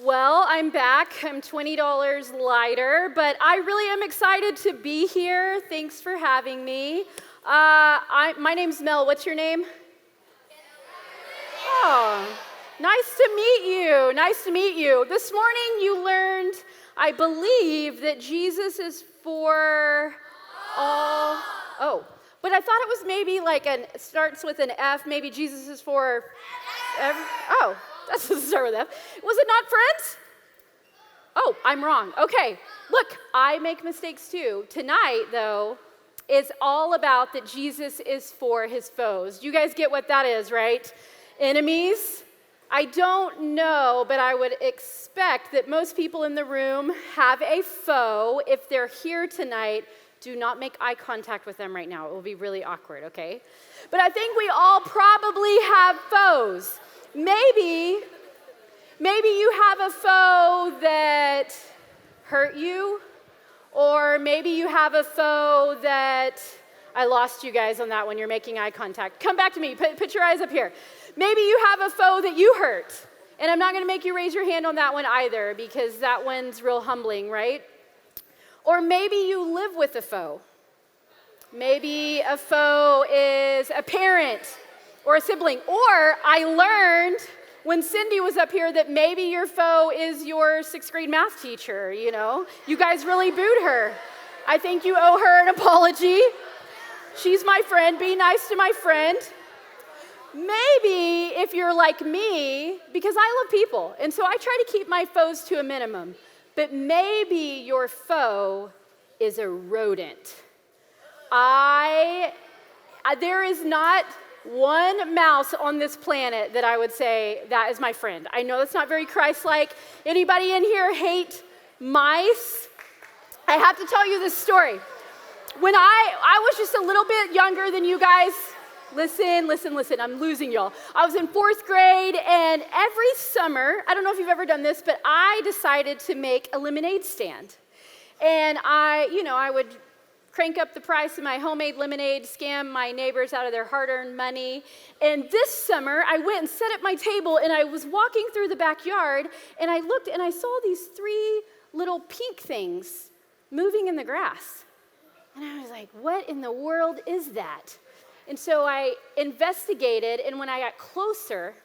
Well, I'm back. I'm $20 lighter, but I really am excited to be here. Thanks for having me. My name's Mel. What's your name? Oh, nice to meet you. Nice to meet you. This morning you learned, I believe, that Jesus is for all. Oh, but I thought it was maybe like starts with an F. Maybe Jesus is for every. Oh. That doesn't start with F. Was it not friends? Oh, I'm wrong. Okay, look, I make mistakes too. Tonight, though, is all about that Jesus is for his foes. You guys get what that is, right? Enemies? I don't know, but I would expect that most people in the room have a foe. If they're here tonight, do not make eye contact with them right now. It will be really awkward, okay? But I think we all probably have foes. Maybe you have a foe that hurt you, or maybe you have a foe that, I lost you guys on that one, you're making eye contact. Come back to me, put your eyes up here. Maybe you have a foe that you hurt, and I'm not gonna make you raise your hand on that one either, because that one's real humbling, right? Or maybe you live with a foe. Maybe a foe is a parent, or a sibling. Or I learned when Cindy was up here that maybe your foe is your 6th grade math teacher, you know? You guys really booed her. I think you owe her an apology. She's my friend. Be nice to my friend. Maybe if you're like me, because I love people, and so I try to keep my foes to a minimum, but maybe your foe is a rodent. There is not one mouse on this planet that I would say that is my friend. I know that's not very Christ-like. Anybody in here hate mice? I have to tell you this story. When I was just a little bit younger than you guys, listen, I'm losing y'all. I was in 4th grade, and every summer, I don't know if you've ever done this, but I decided to make a lemonade stand. And I would crank up the price of my homemade lemonade, scam my neighbors out of their hard-earned money. And this summer, I went and set up my table, and I was walking through the backyard, and I looked, and I saw these 3 little pink things moving in the grass. And I was like, what in the world is that? And so I investigated, and when I got closer,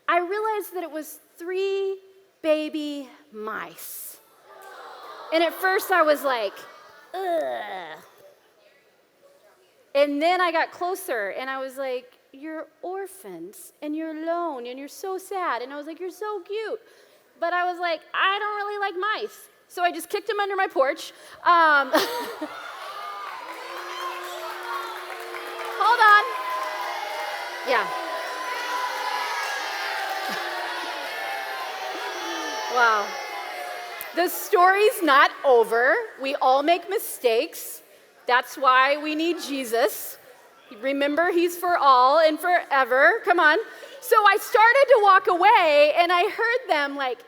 I realized that it was 3 baby mice. And at first I was like, ugh. And then I got closer, and I was like, you're orphans, and you're alone, and you're so sad. And I was like, you're so cute. But I was like, I don't really like mice. So I just kicked them under my porch. Hold on. Yeah. Wow. The story's not over. We all make mistakes. That's why we need Jesus. Remember, he's for all and forever. Come on. So I started to walk away, and I heard them like,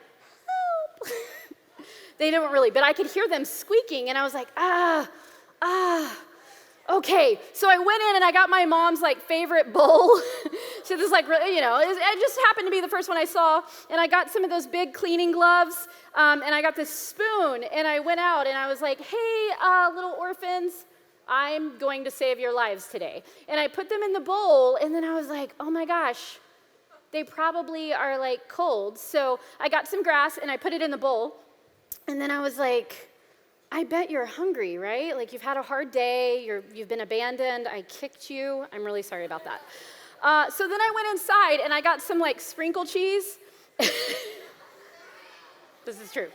help. They didn't really, but I could hear them squeaking, and I was like, okay. So I went in, and I got my mom's favorite bowl. So this it just happened to be the first one I saw, and I got some of those big cleaning gloves, and I got this spoon, and I went out, and I was like, hey, little orphans, I'm going to save your lives today. And I put them in the bowl, and then I was like, oh my gosh, they probably are cold. So I got some grass, and I put it in the bowl, and then I was like, I bet you're hungry, right? You've had a hard day, you've been abandoned, I kicked you. I'm really sorry about that. So then I went inside, and I got some sprinkle cheese. This is true.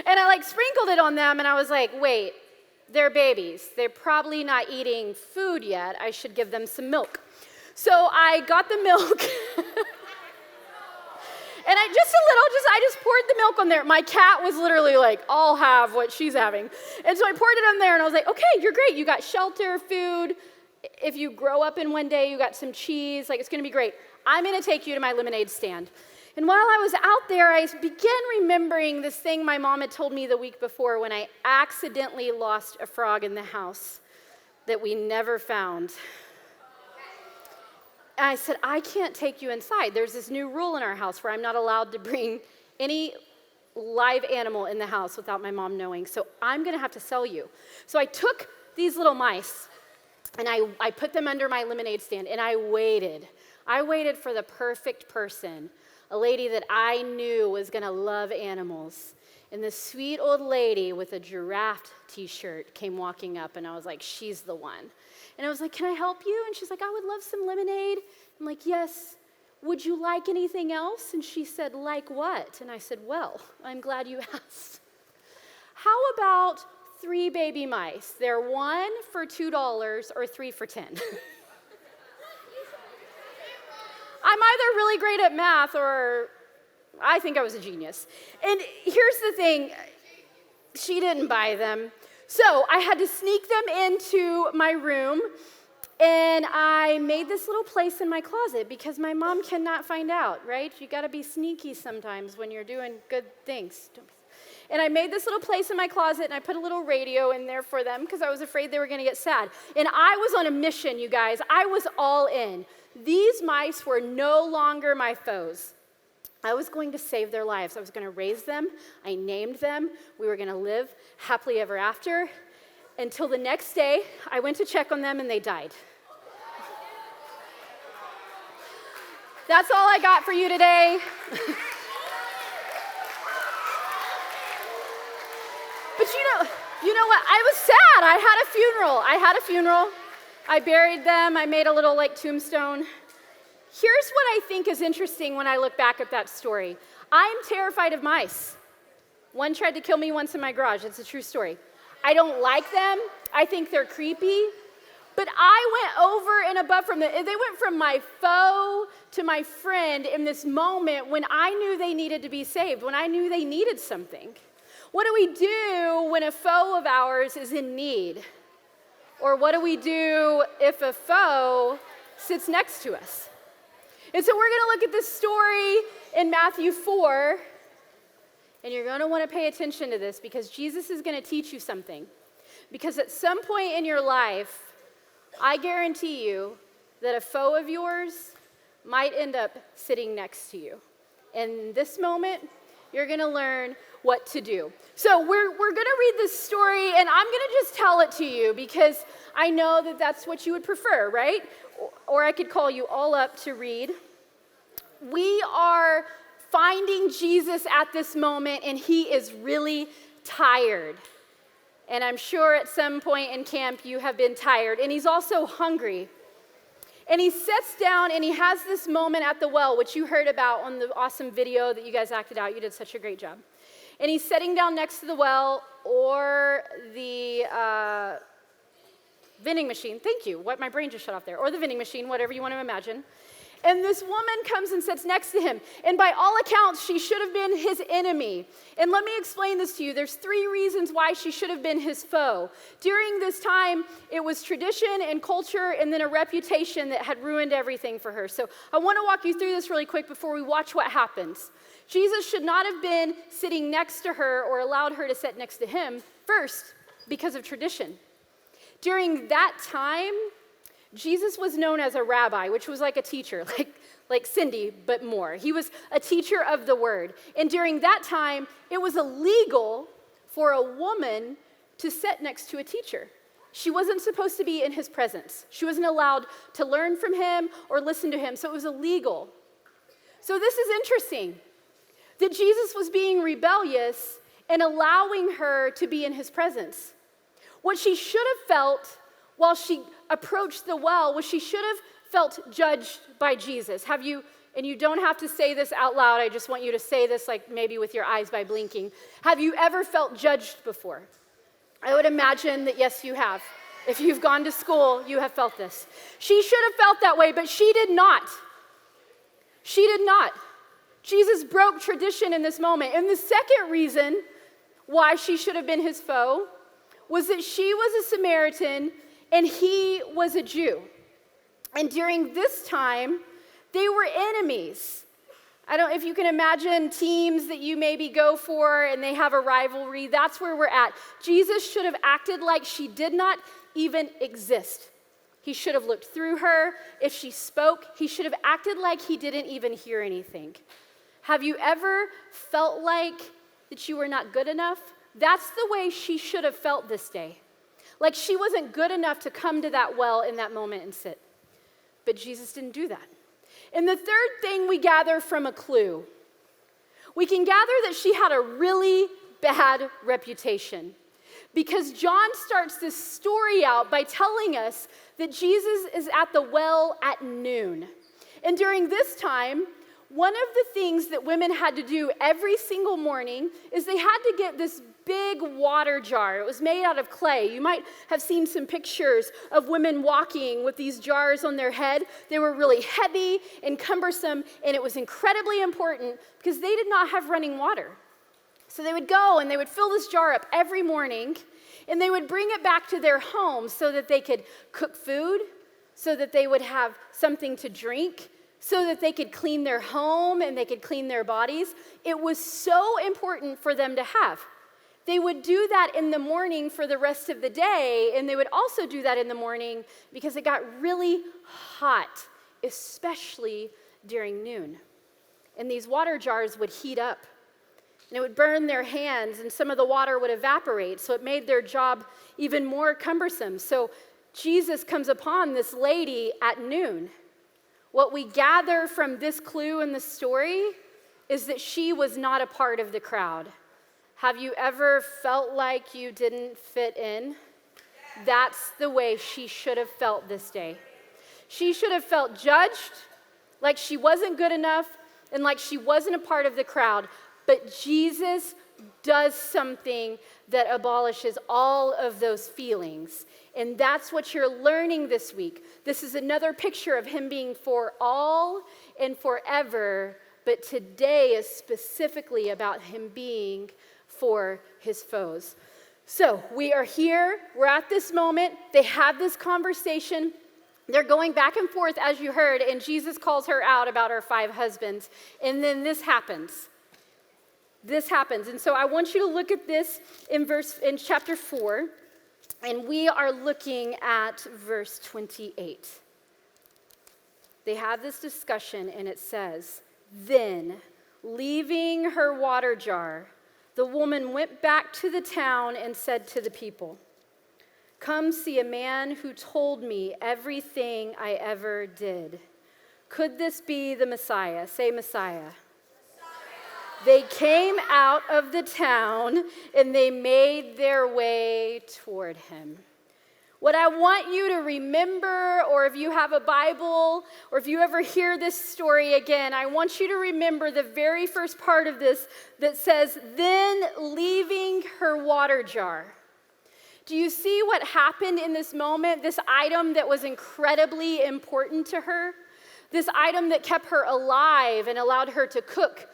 And I sprinkled it on them, and I was like, wait, they're babies. They're probably not eating food yet. I should give them some milk. So I got the milk. And I just poured the milk on there. My cat was literally like, I'll have what she's having. And so I poured it on there, and I was like, okay, you're great. You got shelter, food. If you grow up in one day, you got some cheese. It's going to be great. I'm going to take you to my lemonade stand. And while I was out there, I began remembering this thing my mom had told me the week before when I accidentally lost a frog in the house that we never found. And I said, I can't take you inside. There's this new rule in our house where I'm not allowed to bring any live animal in the house without my mom knowing, so I'm gonna have to sell you. So I took these little mice and I put them under my lemonade stand and I waited. I waited for the perfect person, a lady that I knew was gonna love animals. And this sweet old lady with a giraffe t-shirt came walking up and I was like, she's the one. And I was like, can I help you? And she's like, I would love some lemonade. I'm like, yes. Would you like anything else? And she said, like what? And I said, well, I'm glad you asked. How about 3 baby mice? They're 1 for $2 or 3 for $10. I'm either really great at math or I think I was a genius. And here's the thing, she didn't buy them. So I had to sneak them into my room, and I made this little place in my closet because my mom cannot find out, right? You gotta be sneaky sometimes when you're doing good things. And I made this little place in my closet, and I put a little radio in there for them because I was afraid they were gonna get sad. And I was on a mission, you guys. I was all in. These mice were no longer my foes. I was going to save their lives. I was going to raise them. I named them. We were going to live happily ever after until the next day I went to check on them and they died. That's all I got for you today. But you know what? I was sad. I had a funeral. I buried them. I made a little tombstone. Here's what I think is interesting when I look back at that story. I'm terrified of mice. One tried to kill me once in my garage. It's a true story. I don't like them. I think they're creepy. But I went over and above from them. They went from my foe to my friend in this moment when I knew they needed to be saved, when I knew they needed something. What do we do when a foe of ours is in need? Or what do we do if a foe sits next to us? And so we're going to look at this story in Matthew 4, and you're going to want to pay attention to this because Jesus is going to teach you something. Because at some point in your life, I guarantee you that a foe of yours might end up sitting next to you. In this moment, you're going to learn what to do. So we're going to read this story, and I'm going to just tell it to you because I know that that's what you would prefer, right? Or I could call you all up to read. We are finding Jesus at this moment, and he is really tired. And I'm sure at some point in camp you have been tired. And he's also hungry. And he sits down, and he has this moment at the well, which you heard about on the awesome video that you guys acted out. You did such a great job. And he's sitting down next to the well or the vending machine. Thank you. My brain just shut off there. Or the vending machine, whatever you want to imagine. And this woman comes and sits next to him. And by all accounts, she should have been his enemy. And let me explain this to you. There's 3 reasons why she should have been his foe. During this time, it was tradition and culture and then a reputation that had ruined everything for her. So I want to walk you through this really quick before we watch what happens. Jesus should not have been sitting next to her or allowed her to sit next to him, first, because of tradition. During that time, Jesus was known as a rabbi, which was like a teacher, like Cindy, but more. He was a teacher of the word. And during that time, it was illegal for a woman to sit next to a teacher. She wasn't supposed to be in his presence. She wasn't allowed to learn from him or listen to him, so it was illegal. So this is interesting, that Jesus was being rebellious and allowing her to be in his presence. What she should have felt while she approached the well was she should have felt judged by Jesus. And you don't have to say this out loud, I just want you to say this maybe with your eyes by blinking. Have you ever felt judged before? I would imagine that yes, you have. If you've gone to school, you have felt this. She should have felt that way, but she did not. She did not. Jesus broke tradition in this moment. And the second reason why she should have been his foe was that she was a Samaritan and he was a Jew. And during this time, they were enemies. I don't know if you can imagine teams that you maybe go for and they have a rivalry. That's where we're at. Jesus should have acted like she did not even exist. He should have looked through her. If she spoke, he should have acted like he didn't even hear anything. Have you ever felt like that you were not good enough, that's the way she should have felt this day. Like she wasn't good enough to come to that well in that moment and sit. But Jesus didn't do that. And the third thing we gather from a clue, we can gather that she had a really bad reputation. Because John starts this story out by telling us that Jesus is at the well at noon. And during this time, one of the things that women had to do every single morning is they had to get this big water jar. It was made out of clay. You might have seen some pictures of women walking with these jars on their head. They were really heavy and cumbersome, and it was incredibly important because they did not have running water. So they would go and they would fill this jar up every morning, and they would bring it back to their home so that they could cook food, so that they would have something to drink, so that they could clean their home and they could clean their bodies. It was so important for them to have. They would do that in the morning for the rest of the day, and they would also do that in the morning because it got really hot, especially during noon. And these water jars would heat up, and it would burn their hands, and some of the water would evaporate, so it made their job even more cumbersome. So Jesus comes upon this lady at noon. What we gather from this clue in the story is that she was not a part of the crowd. Have you ever felt like you didn't fit in? That's the way she should have felt this day. She should have felt judged, like she wasn't good enough, and like she wasn't a part of the crowd. But Jesus does something that abolishes all of those feelings. And that's what you're learning this week. This is another picture of him being for all and forever, but today is specifically about him being for his foes. So we are here, we're at this moment, they have this conversation, they're going back and forth as you heard, and Jesus calls her out about her 5 husbands, and then this happens. This happens, and so I want you to look at this in chapter 4, and we are looking at verse 28. They have this discussion, and it says, "Then, leaving her water jar, the woman went back to the town and said to the people, 'Come see a man who told me everything I ever did. Could this be the Messiah?'" Say Messiah. They came out of the town and they made their way toward him. What I want you to remember, or if you have a Bible, or if you ever hear this story again, I want you to remember the very first part of this that says, "Then leaving her water jar." Do you see what happened in this moment? This item that was incredibly important to her, this item that kept her alive and allowed her to cook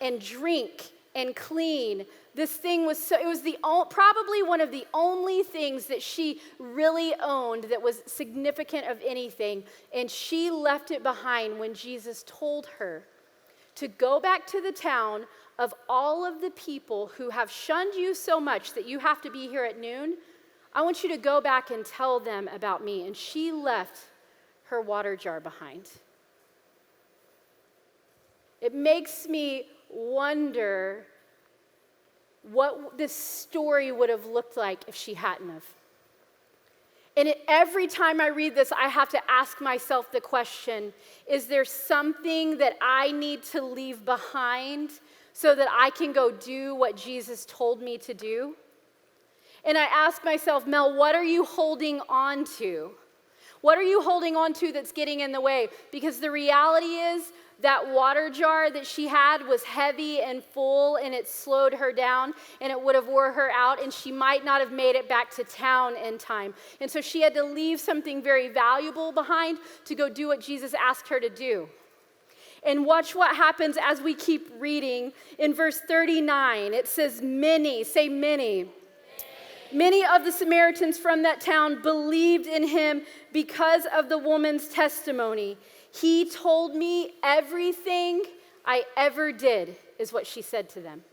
and drink and clean. This thing was it was probably one of the only things that she really owned that was significant of anything, and she left it behind when Jesus told her to go back to the town of all of the people who have shunned you so much that you have to be here at noon. I want you to go back and tell them about me. And she left her water jar behind. It makes me wonder what this story would have looked like if she hadn't have. And every time I read this, I have to ask myself the question, is there something that I need to leave behind so that I can go do what Jesus told me to do? And I ask myself, Mel, what are you holding on to? What are you holding on to that's getting in the way? Because the reality is, that water jar that she had was heavy and full, and it slowed her down, and it would have wore her out, and she might not have made it back to town in time. And so she had to leave something very valuable behind to go do what Jesus asked her to do. And watch what happens as we keep reading. In verse 39, it says, many, say many. Many of the Samaritans from that town believed in him because of the woman's testimony. He told me everything I ever did, is what she said to them.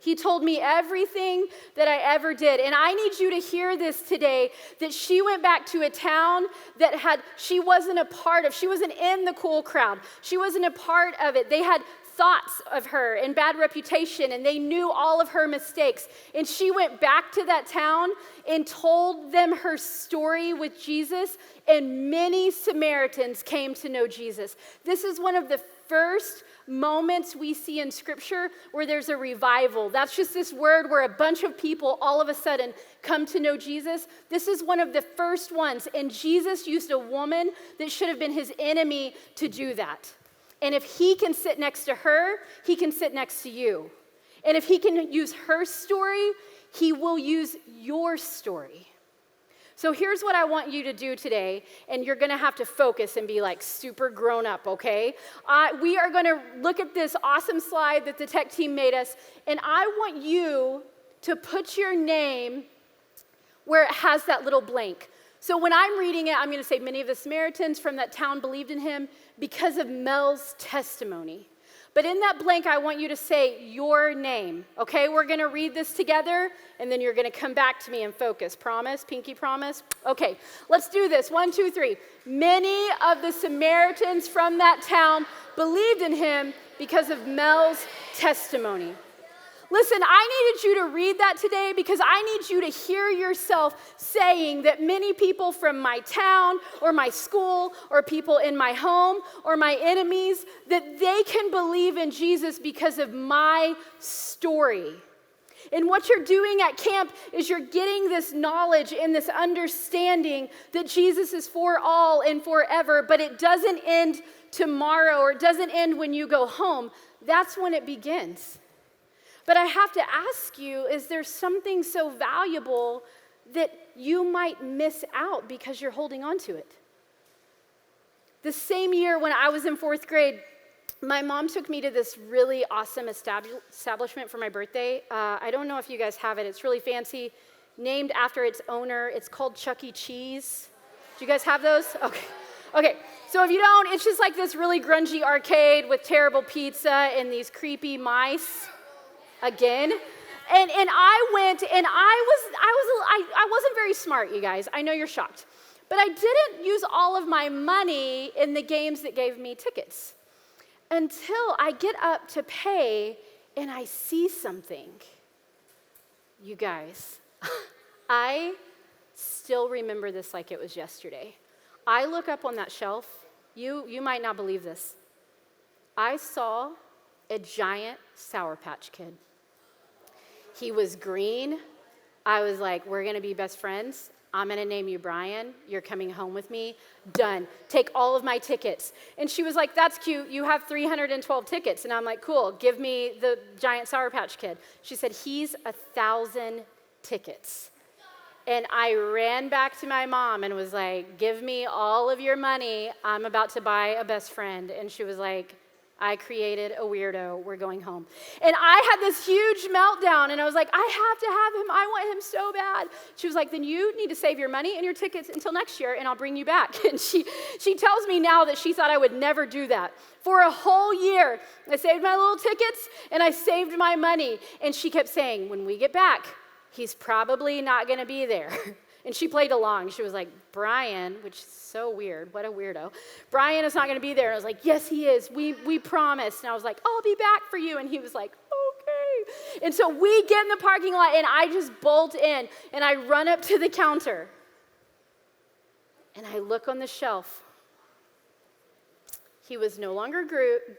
He told me everything that I ever did. And I need you to hear this today, that she went back to a town that she wasn't a part of. She wasn't in the cool crowd. She wasn't a part of it. They had thoughts of her and bad reputation, and they knew all of her mistakes. And she went back to that town and told them her story with Jesus, and many Samaritans came to know Jesus. This is one of the first moments we see in Scripture where there's a revival. That's just this word where a bunch of people all of a sudden come to know Jesus. This is one of the first ones, and Jesus used a woman that should have been his enemy to do that. And if he can sit next to her, he can sit next to you. And if he can use her story, he will use your story. So here's what I want you to do today, and you're going to have to focus and be like super grown up, okay? We are going to look at this awesome slide that the tech team made us, and I want you to put your name where it has that little blank. So when I'm reading it, I'm going to say many of the Samaritans from that town believed in him because of Mel's testimony. But in that blank, I want you to say your name, okay? We're going to read this together, and then you're going to come back to me and focus. Promise? Pinky promise? Okay, let's do this. 1, 2, 3. Many of the Samaritans from that town believed in him because of Mel's testimony. Listen, I needed you to read that today because I need you to hear yourself saying that many people from my town or my school or people in my home or my enemies, that they can believe in Jesus because of my story. And what you're doing at camp is you're getting this knowledge and this understanding that Jesus is for all and forever, but it doesn't end tomorrow or it doesn't end when you go home. That's when it begins. But I have to ask you, is there something so valuable that you might miss out because you're holding on to it? The same year when I was in 4th grade, my mom took me to this really awesome establishment for my birthday. I don't know if you guys have it. It's really fancy, named after its owner. It's called Chuck E. Cheese. Do you guys have those? Okay. So if you don't, it's just like this really grungy arcade with terrible pizza and these creepy mice. Again, and I went, and I wasn't very smart, you guys. I know you're shocked, but I didn't use all of my money in the games that gave me tickets until I get up to pay, and I see something. You guys, I still remember this like it was yesterday. I look up on that shelf. You might not believe this. I saw a giant Sour Patch Kid. He was green. I was like, we're going to be best friends. I'm going to name you Brian. You're coming home with me. Done. Take all of my tickets. And she was like, that's cute. You have 312 tickets. And I'm like, cool. Give me the giant Sour Patch Kid. She said, he's 1,000 tickets. And I ran back to my mom and was like, give me all of your money. I'm about to buy a best friend. And she was like, I created a weirdo. We're going home. And I had this huge meltdown, and I was like, I have to have him. I want him so bad. She was like, then you need to save your money and your tickets until next year, and I'll bring you back. And she tells me now that she thought I would never do that. For a whole year, I saved my little tickets, and I saved my money. And she kept saying, when we get back, he's probably not going to be there. And she played along. She was like, Brian, which is so weird. What a weirdo. Brian is not going to be there. And I was like, yes, he is. We promised. And I was like, I'll be back for you. And he was like, okay. And so we get in the parking lot, and I just bolt in, and I run up to the counter. And I look on the shelf. He was no longer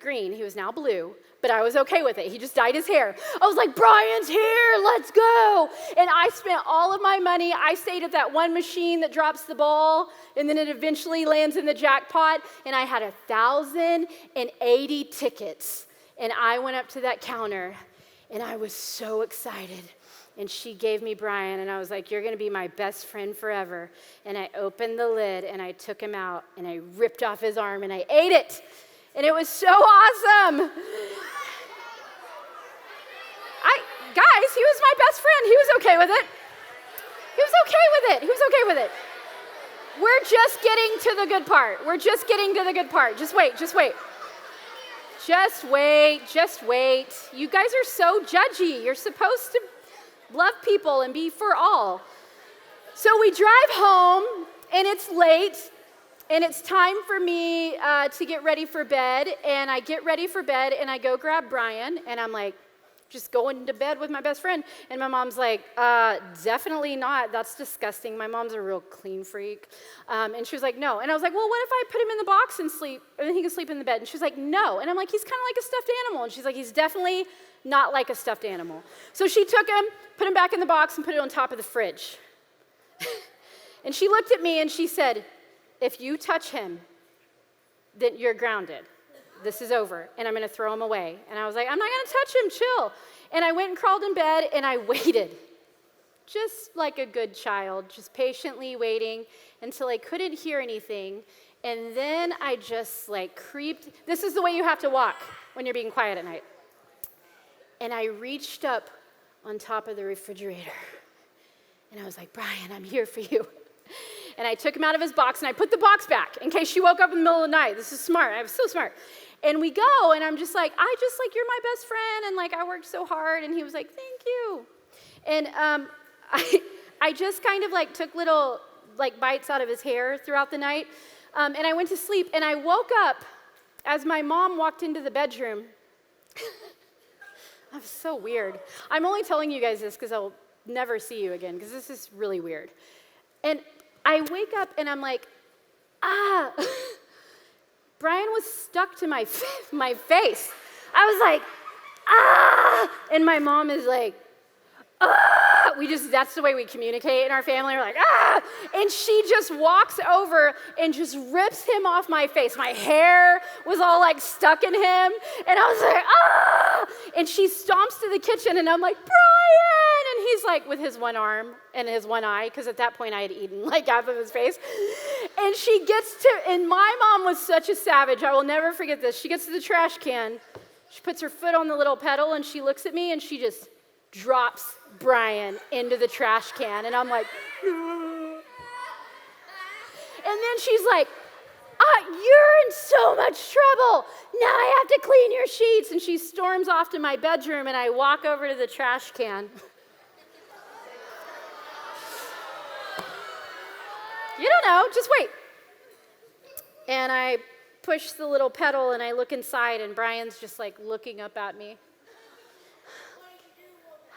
green. He was now blue. But I was okay with it. He just dyed his hair. I was like, Brian's here, let's go. And I spent all of my money. I stayed at that one machine that drops the ball, and then it eventually lands in the jackpot. And I had 1,080 tickets. And I went up to that counter, and I was so excited. And she gave me Brian, and I was like, you're going to be my best friend forever. And I opened the lid, and I took him out, and I ripped off his arm, and I ate it. And it was so awesome. Guys, he was my best friend. He was okay with it. He was okay with it. We're just getting to the good part. Just wait. You guys are so judgy. You're supposed to love people and be for all. So we drive home, and it's late, And it's time for me to get ready for bed. And I get ready for bed, and I go grab Brian, and I'm like, just going to bed with my best friend. And my mom's like, definitely not. That's disgusting. My mom's a real clean freak. And she was like, no. And I was like, well, what if I put him in the box and sleep, and then he can sleep in the bed? And she was like, no. And I'm like, he's kind of like a stuffed animal. And she's like, he's definitely not like a stuffed animal. So she took him, put him back in the box, and put it on top of the fridge. And she looked at me, and she said, if you touch him, then you're grounded. This is over, and I'm going to throw him away. And I was like, I'm not going to touch him, chill. And I went and crawled in bed, and I waited, just like a good child, just patiently waiting until I couldn't hear anything. And then I just creeped. This is the way you have to walk when you're being quiet at night. And I reached up on top of the refrigerator, and I was like, Brian, I'm here for you. And I took him out of his box, and I put the box back in case she woke up in the middle of the night. This is smart. I was so smart. And we go, and I'm just like, you're my best friend, and I worked so hard. And he was like, thank you. And I just kind of took little bites out of his hair throughout the night. And I went to sleep, and I woke up as my mom walked into the bedroom. That was so weird. I'm only telling you guys this because I'll never see you again, because this is really weird. And I wake up, and I'm like, Brian was stuck to my face. I was like, and my mom is like, that's the way we communicate in our family. We're like, and she just walks over and just rips him off my face. My hair was all stuck in him, and I was like, and she stomps to the kitchen, and I'm like, Brian, and he's with his one arm and his one eye, because at that point I had eaten half of his face, and she gets to, and my mom was such a savage, I will never forget this. She gets to the trash can, she puts her foot on the little pedal, and she looks at me, and she just drops Brian into the trash can, and I'm like, and then she's like, you're in so much trouble. Now I have to clean your sheets. And she storms off to my bedroom, and I walk over to the trash can. You don't know, just wait. And I push the little pedal, and I look inside, and Brian's just looking up at me.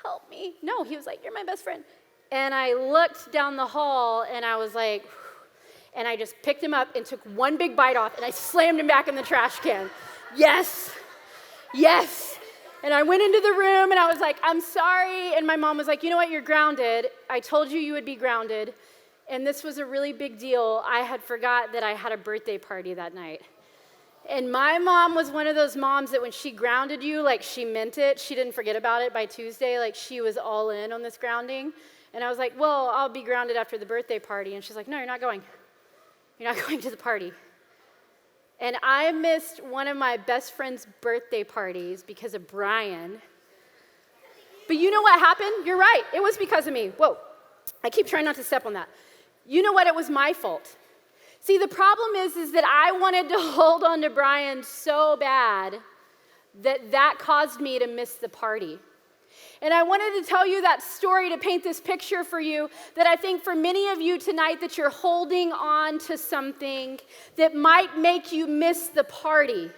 Help me. No, he was like, you're my best friend. And I looked down the hall, and I was like, and I just picked him up and took one big bite off, and I slammed him back in the trash can. Yes. And I went into the room, and I was like, I'm sorry. And my mom was like, you know what, you're grounded. I told you would be grounded. And this was a really big deal. I had forgot that I had a birthday party that night. And my mom was one of those moms that when she grounded you, she meant it. She didn't forget about it by Tuesday. She was all in on this grounding. And I was like, well, I'll be grounded after the birthday party. And she's like, no, you're not going. You're not going to the party. And I missed one of my best friend's birthday parties because of Brian. But you know what happened? You're right. It was because of me. Whoa. I keep trying not to step on that. You know what? It was my fault. See, the problem is that I wanted to hold on to Brian so bad that caused me to miss the party. And I wanted to tell you that story to paint this picture for you that I think for many of you tonight that you're holding on to something that might make you miss the party.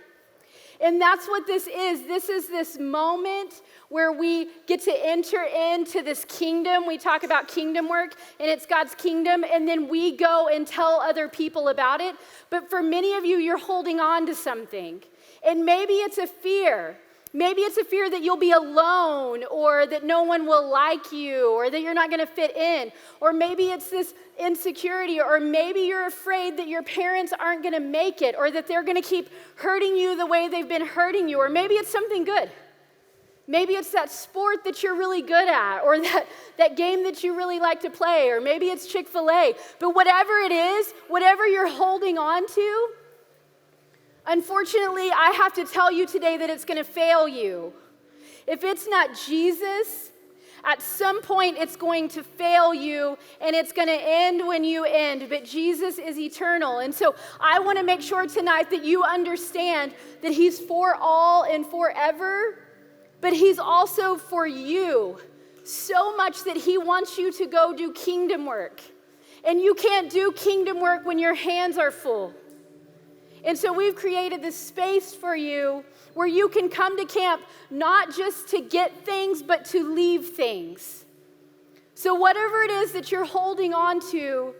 And that's what this is. This is this moment where we get to enter into this kingdom. We talk about kingdom work, and it's God's kingdom, and then we go and tell other people about it. But for many of you, you're holding on to something. And maybe it's a fear. Maybe it's a fear that you'll be alone, or that no one will like you, or that you're not going to fit in. Or maybe it's this insecurity, or maybe you're afraid that your parents aren't going to make it, or that they're going to keep hurting you the way they've been hurting you. Or maybe it's something good. Maybe it's that sport that you're really good at, or that game that you really like to play, or maybe it's Chick-fil-A. But whatever it is, whatever you're holding on to, unfortunately, I have to tell you today that it's going to fail you. If it's not Jesus, at some point it's going to fail you, and it's going to end when you end. But Jesus is eternal. And so I want to make sure tonight that you understand that he's for all and forever, but he's also for you. So much that he wants you to go do kingdom work. And you can't do kingdom work when your hands are full. And so we've created this space for you where you can come to camp not just to get things, but to leave things. So whatever it is that you're holding on to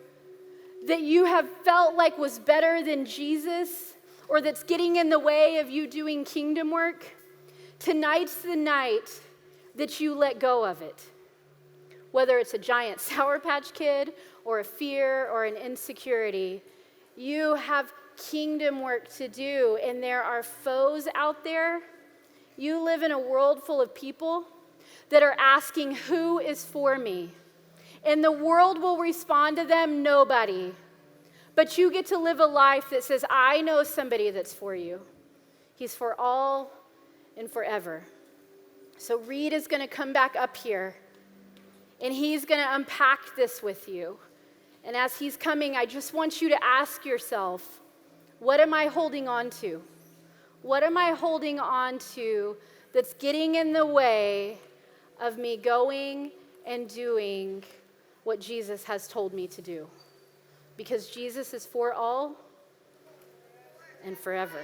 that you have felt like was better than Jesus, or that's getting in the way of you doing kingdom work, tonight's the night that you let go of it. Whether it's a giant Sour Patch Kid or a fear or an insecurity, you have kingdom work to do, and there are foes out there. You live in a world full of people that are asking, who is for me? And the world will respond to them, nobody. But you get to live a life that says, I know somebody that's for you. He's for all and forever. So Reed is going to come back up here, and he's going to unpack this with you. And as he's coming, I just want you to ask yourself, what am I holding on to? What am I holding on to that's getting in the way of me going and doing what Jesus has told me to do? Because Jesus is for all and forever.